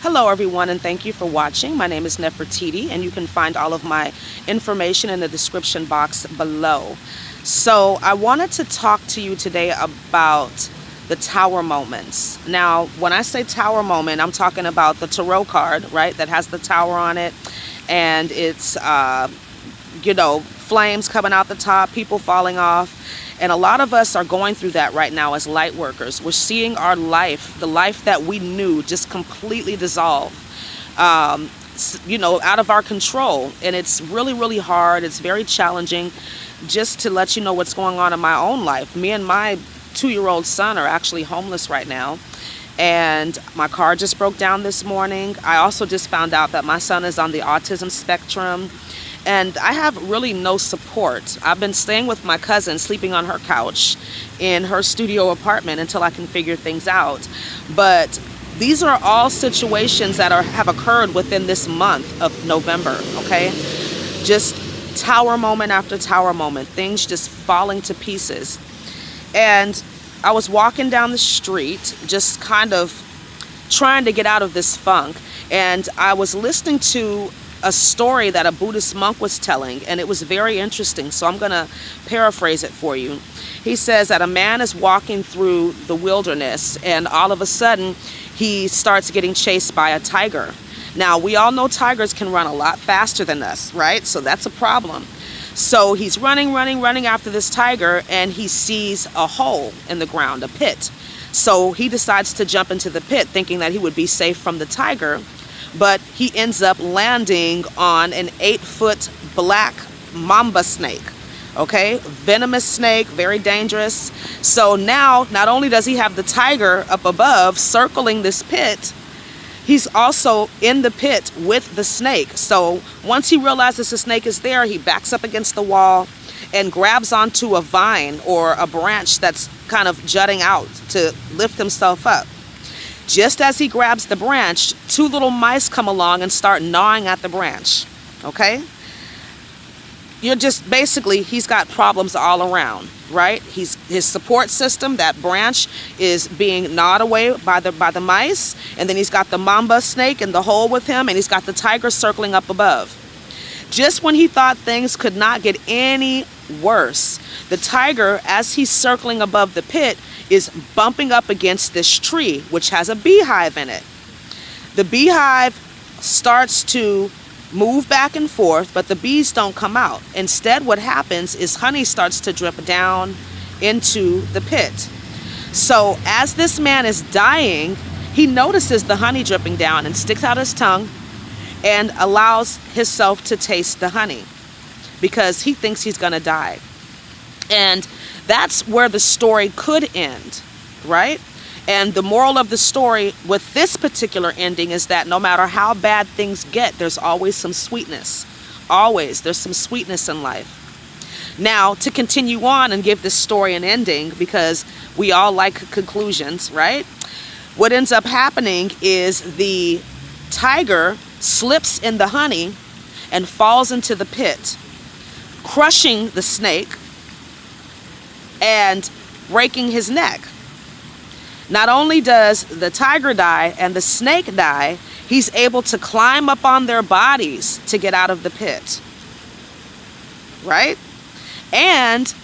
Hello everyone, and thank you for watching. My name is Neferititi, and you can find all of my information in the description box below. So I wanted to talk to you today about the tower moments. Now, when I say tower moment, I'm talking about the tarot card, right, that has the tower on it, and it's flames coming out the top, people falling off. And a lot of us are going through that right now as light workers. We're seeing our life, the life that we knew, just completely dissolve, out of our control. And it's really, really hard. It's very challenging. Just to let you know what's going on in my own life. Me and my 2-year-old son are actually homeless right now. And my car just broke down this morning. I also just found out that my son is on the autism spectrum. And I have really no support. I've been staying with my cousin, sleeping on her couch in her studio apartment until I can figure things out. But these are all situations that have occurred within this month of November, okay? Just tower moment after tower moment, things just falling to pieces. And I was walking down the street, just kind of trying to get out of this funk. And I was listening to a story that a Buddhist monk was telling, and it was very interesting, so I'm going to paraphrase it for you. He says that a man is walking through the wilderness, and all of a sudden he starts getting chased by a tiger. Now, we all know tigers can run a lot faster than us, right? So that's a problem. So he's running after this tiger, and he sees a hole in the ground, a pit. So he decides to jump into the pit, thinking that he would be safe from the tiger. But he ends up landing on an 8-foot black mamba snake, okay? Venomous snake, very dangerous. So now, not only does he have the tiger up above circling this pit, he's also in the pit with the snake. So once he realizes the snake is there, he backs up against the wall and grabs onto a vine or a branch that's kind of jutting out to lift himself up. Just as he grabs the branch, 2 little mice come along and start gnawing at the branch, okay? He's got problems all around, right? His support system, that branch, is being gnawed away by the mice, and then he's got the mamba snake in the hole with him, and he's got the tiger circling up above. Just when he thought things could not get any worse, the tiger, as he's circling above the pit, is bumping up against this tree, which has a beehive in it. The beehive starts to move back and forth, but the bees don't come out. Instead, what happens is honey starts to drip down into the pit. So as this man is dying, he notices the honey dripping down and sticks out his tongue and allows himself to taste the honey because he thinks he's gonna die. And that's where the story could end, right? And the moral of the story with this particular ending is that no matter how bad things get, there's always some sweetness. Always, there's some sweetness in life. Now, to continue on and give this story an ending, because we all like conclusions, right? What ends up happening is the tiger slips in the honey and falls into the pit, crushing the snake and breaking his neck. Not only does the tiger die and the snake die, he's able to climb up on their bodies to get out of the pit, right? And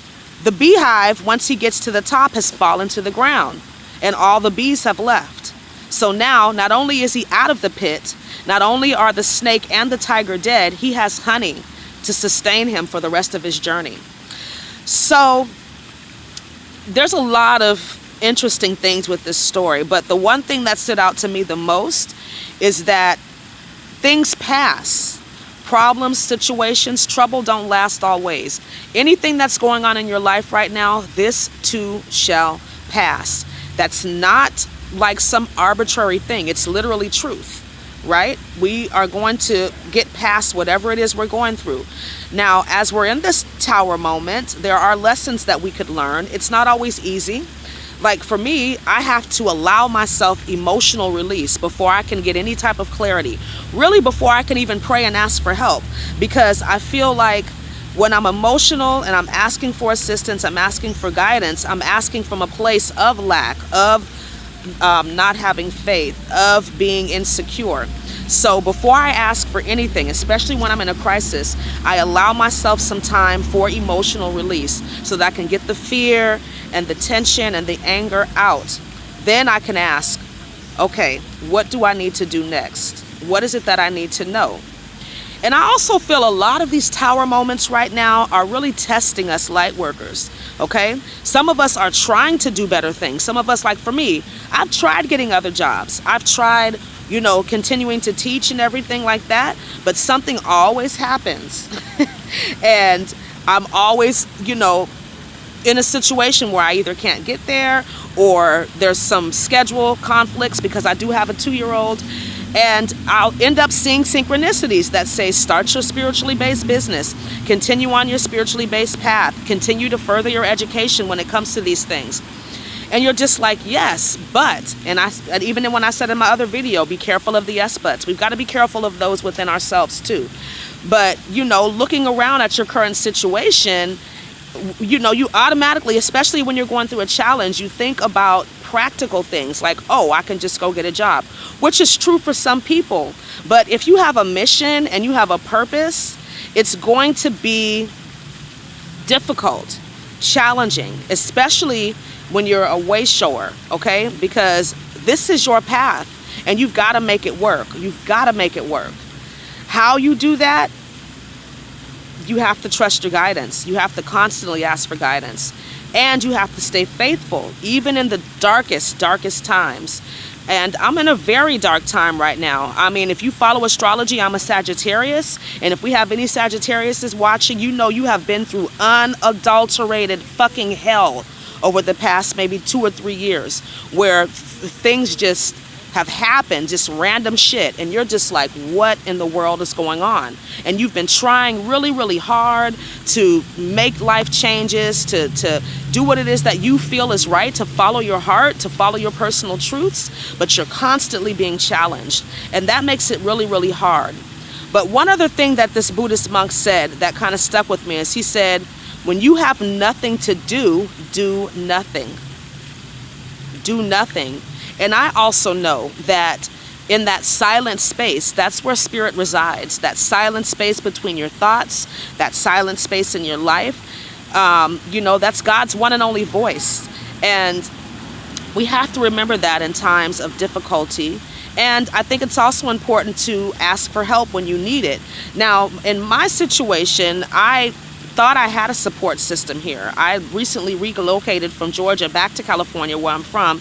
the beehive, once he gets to the top, has fallen to the ground and all the bees have left. So now, not only is he out of the pit, not only are the snake and the tiger dead, he has honey to sustain him for the rest of his journey. So there's a lot of interesting things with this story, but the one thing that stood out to me the most is that things pass. Problems, situations, trouble don't last always. Anything that's going on in your life right now, this too shall pass. That's not like some arbitrary thing. It's literally truth, right? We are going to get past whatever it is we're going through. Now, as we're in this tower moment, there are lessons that we could learn. It's not always easy. Like for me, I have to allow myself emotional release before I can get any type of clarity. Really before I can even pray and ask for help. Because I feel like when I'm emotional and I'm asking for assistance, I'm asking for guidance, I'm asking from a place of lack, of not having faith, of being insecure. So before I ask for anything, especially when I'm in a crisis, I allow myself some time for emotional release so that I can get the fear and the tension and the anger out. Then I can ask, okay, what do I need to do next? What is it that I need to know? And I also feel a lot of these tower moments right now are really testing us light workers, okay? Some of us are trying to do better things. Some of us, like for me, I've tried getting other jobs. I've tried, continuing to teach and everything like that, but something always happens. And I'm always, in a situation where I either can't get there or there's some schedule conflicts because I do have a 2-year-old. And I'll end up seeing synchronicities that say, start your spiritually based business, continue on your spiritually based path, continue to further your education when it comes to these things. And you're just like, yes, but, and even when I said in my other video, be careful of the yes buts. We've got to be careful of those within ourselves too. But, looking around at your current situation, you automatically, especially when you're going through a challenge, you think about practical things like, oh, I can just go get a job, which is true for some people. But if you have a mission and you have a purpose, it's going to be difficult, challenging, especially when you're a way shower, okay? Because this is your path and you've got to make it work. You've got to make it work. How you do that? You have to trust your guidance. You have to constantly ask for guidance. And you have to stay faithful, even in the darkest times. And I'm in a very dark time right now. I mean, if you follow astrology, I'm a Sagittarius. And if we have any Sagittariuses watching, you have been through unadulterated fucking hell over the past maybe 2 or 3 years, where things just have happened, just random shit, and you're just like, what in the world is going on? And you've been trying really, really hard to make life changes, to do what it is that you feel is right, to follow your heart, to follow your personal truths, but you're constantly being challenged, and that makes it really, really hard. But one other thing that this Buddhist monk said that kind of stuck with me is he said, when you have nothing to do, do nothing. Do nothing. And I also know that in that silent space, that's where spirit resides. That silent space between your thoughts, that silent space in your life, that's God's one and only voice. And we have to remember that in times of difficulty. And I think it's also important to ask for help when you need it. Now, in my situation, I thought I had a support system here. I recently relocated from Georgia back to California, where I'm from,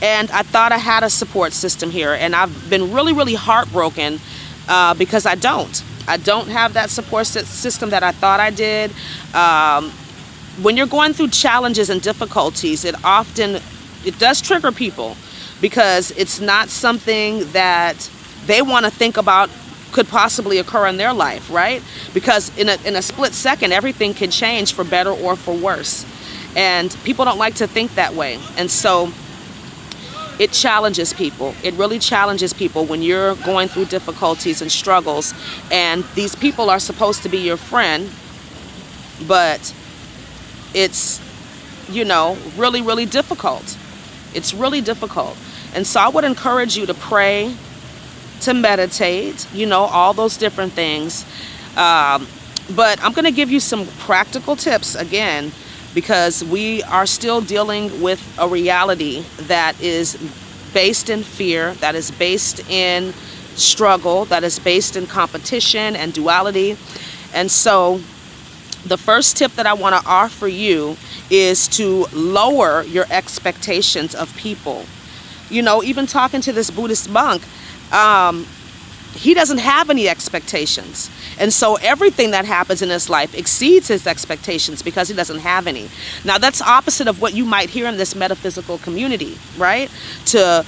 and I thought I had a support system here, and I've been really, really heartbroken because I don't have that support system that I thought I did. When you're going through challenges and difficulties, it does trigger people because it's not something that they want to think about could possibly occur in their life, right? Because in a split second, everything can change for better or for worse. And people don't like to think that way. And so it challenges people. It really challenges people when you're going through difficulties and struggles. And these people are supposed to be your friend, but it's, really, really difficult. It's really difficult. And so I would encourage you to pray, to meditate, all those different things. But I'm going to give you some practical tips again, because we are still dealing with a reality that is based in fear, that is based in struggle, that is based in competition and duality. And so the first tip that I want to offer you is to lower your expectations of people. Even talking to this Buddhist monk, he doesn't have any expectations. And so everything that happens in his life exceeds his expectations because he doesn't have any. Now, that's opposite of what you might hear in this metaphysical community, right? To,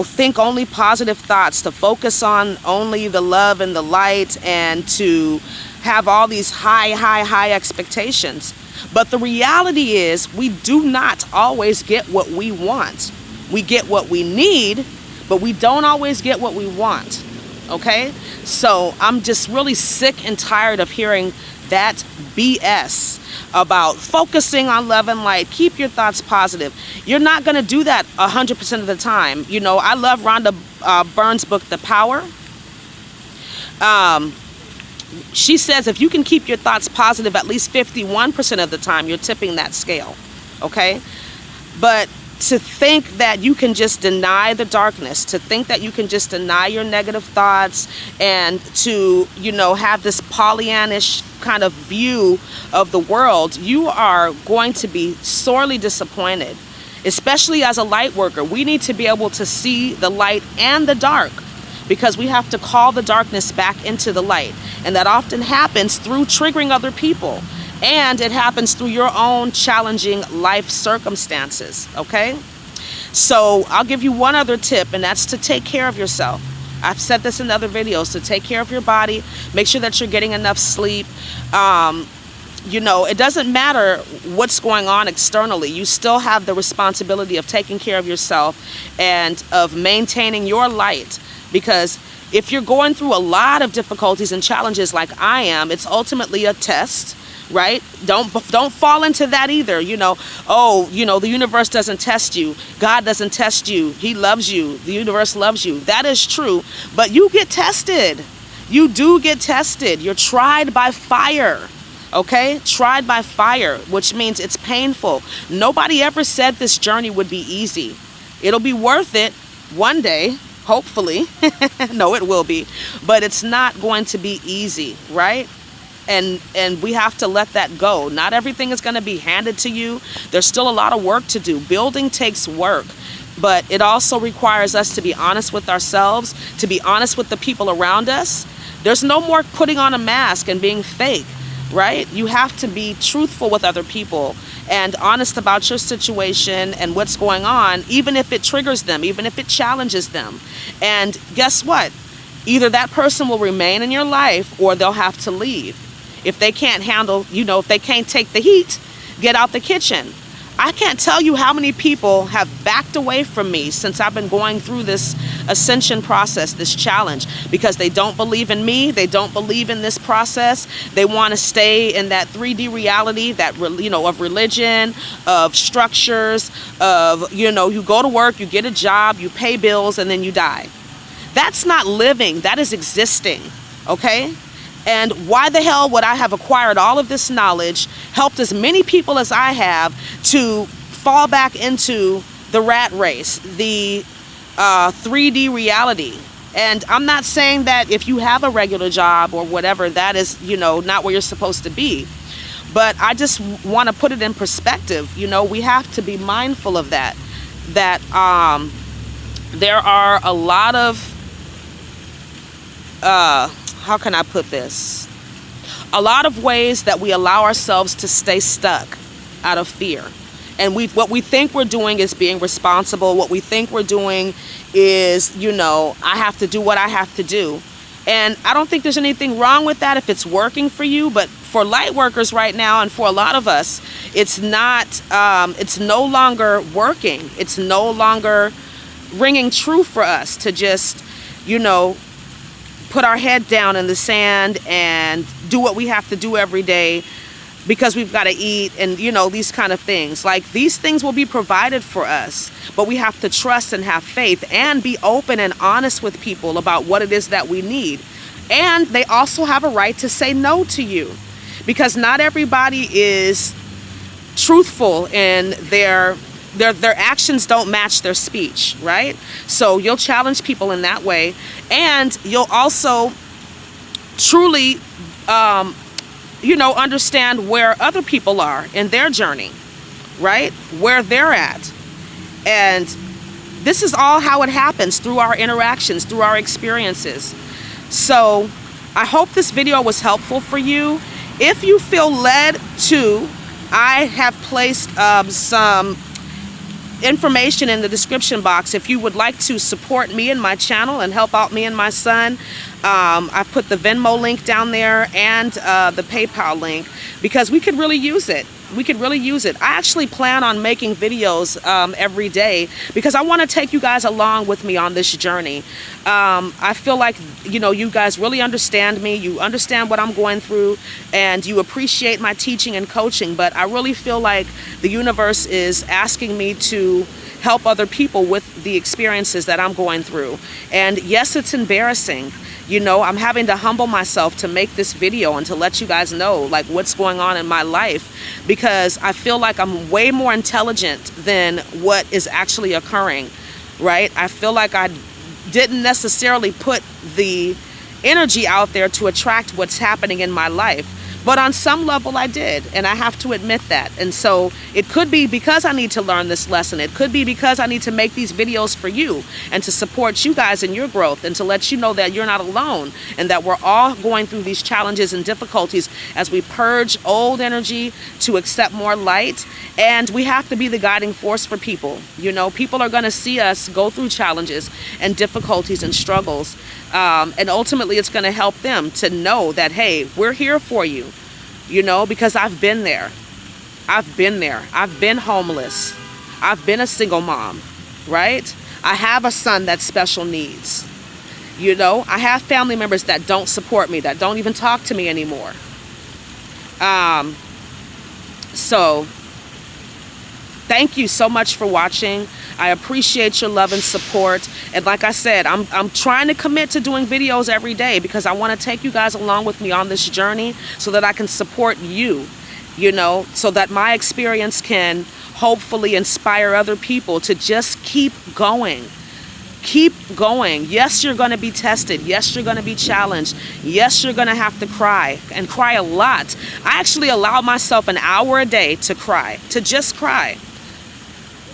think only positive thoughts, to focus on only the love and the light, and to have all these high expectations. But the reality is, we do not always get what we want. We get what we need, but we don't always get what we want, okay? So I'm just really sick and tired of hearing that BS about focusing on love and light, keep your thoughts positive. You're not going to do that 100% of the time. You know, I love Rhonda Byrne's book, The Power. She says if you can keep your thoughts positive at least 51% of the time, you're tipping that scale, okay? But to think that you can just deny the darkness, to think that you can just deny your negative thoughts, and to, you know, have this Pollyannish kind of view of the world, you are going to be sorely disappointed. Especially as a light worker, we need to be able to see the light and the dark, because we have to call the darkness back into the light. And that often happens through triggering other people. And it happens through your own challenging life circumstances, okay? So I'll give you one other tip, and that's to take care of yourself. I've said this in other videos, to take care of your body, make sure that you're getting enough sleep. You know, it doesn't matter what's going on externally. You still have the responsibility of taking care of yourself and of maintaining your light. Because if you're going through a lot of difficulties and challenges like I am, it's ultimately a test. Right? Don't fall into that either. You know, oh, you know, the universe doesn't test you. God doesn't test you. He loves you. The universe loves you. That is true. But you get tested. You do get tested. You're tried by fire. Okay? Tried by fire, which means it's painful. Nobody ever said this journey would be easy. It'll be worth it one day, hopefully. No, it will be. But it's not going to be easy, right? And we have to let that go. Not everything is going to be handed to you. There's still a lot of work to do. Building takes work, but it also requires us to be honest with ourselves, to be honest with the people around us. There's no more putting on a mask and being fake, right? You have to be truthful with other people and honest about your situation and what's going on, even if it triggers them, even if it challenges them. And guess what? Either that person will remain in your life or they'll have to leave. If they can't handle, you know, if they can't take the heat, get out the kitchen. I can't tell you how many people have backed away from me since I've been going through this ascension process, this challenge, because they don't believe in me. They don't believe in this process. They want to stay in that 3D reality, that, you know, of religion, of structures, of, you know, you go to work, you get a job, you pay bills, and then you die. That's not living. That is existing. Okay? And why the hell would I have acquired all of this knowledge, helped as many people as I have, to fall back into the rat race, the 3D reality? And I'm not saying that if you have a regular job or whatever, that is, you know, not where you're supposed to be. But I just want to put it in perspective. You know, we have to be mindful of that. That there are a lot of how can I put this? A lot of ways that we allow ourselves to stay stuck out of fear. And what we think we're doing is being responsible. What we think we're doing is, you know, I have to do what I have to do. And I don't think there's anything wrong with that if it's working for you. But for light workers right now, and for a lot of us, it's not, it's no longer working. It's no longer ringing true for us to just, you know, put our head down in the sand and do what we have to do every day because we've got to eat and, you know, these kind of things. Like, these things will be provided for us, but we have to trust and have faith and be open and honest with people about what it is that we need. And they also have a right to say no to you, because not everybody is truthful in their actions don't match their speech, right? So you'll challenge people in that way, and you'll also truly, you know, understand where other people are in their journey, right? Where they're at. And this is all how it happens, through our interactions, through our experiences. So I hope this video was helpful for you. If you feel led to, I have placed some information in the description box if you would like to support me and my channel and help out me and my son. I've put the Venmo link down there and the PayPal link, because we could really use it. We could really use it. I actually plan on making videos every day because I want to take you guys along with me on this journey. I feel like, you know, you guys really understand me. You understand what I'm going through, and you appreciate my teaching and coaching. But I really feel like the universe is asking me to help other people with the experiences that I'm going through. And yes, it's embarrassing. You know, I'm having to humble myself to make this video and to let you guys know like what's going on in my life, because I feel like I'm way more intelligent than what is actually occurring, right? I feel like I didn't necessarily put the energy out there to attract what's happening in my life. But on some level I did, and I have to admit that. And so it could be because I need to learn this lesson. It could be because I need to make these videos for you and to support you guys in your growth and to let you know that you're not alone and that we're all going through these challenges and difficulties as we purge old energy to accept more light. And we have to be the guiding force for people. You know, people are going to see us go through challenges and difficulties and struggles. And ultimately it's going to help them to know that, hey, we're here for you, you know, because I've been there. I've been there. I've been homeless. I've been a single mom, right? I have a son that's special needs. You know, I have family members that don't support me, that don't even talk to me anymore. So thank you so much for watching. I appreciate your love and support. And like I said, I'm trying to commit to doing videos every day because I want to take you guys along with me on this journey so that I can support you, you know, so that my experience can hopefully inspire other people to just keep going. Keep going. Yes, you're going to be tested. Yes, you're going to be challenged. Yes, you're going to have to cry, and cry a lot. I actually allow myself an hour a day to cry, to just cry.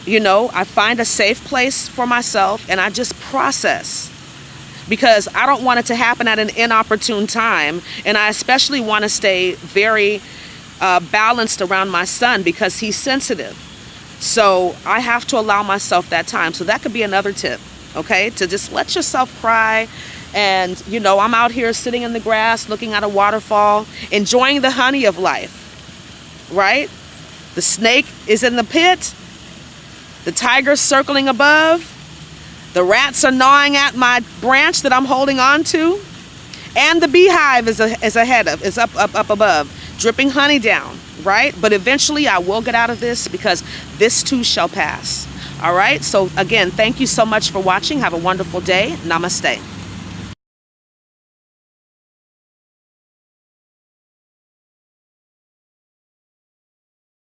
You know, I find a safe place for myself and I just process, because I don't want it to happen at an inopportune time. And I especially want to stay very balanced around my son because he's sensitive. So I have to allow myself that time. So that could be another tip, okay? To just let yourself cry. And, you know, I'm out here sitting in the grass, looking at a waterfall, enjoying the honey of life, right? The snake is in the pit. The tiger's circling above. The rats are gnawing at my branch that I'm holding on to. And the beehive is up above, dripping honey down, right? But eventually I will get out of this because this too shall pass. All right? So again, thank you so much for watching. Have a wonderful day. Namaste.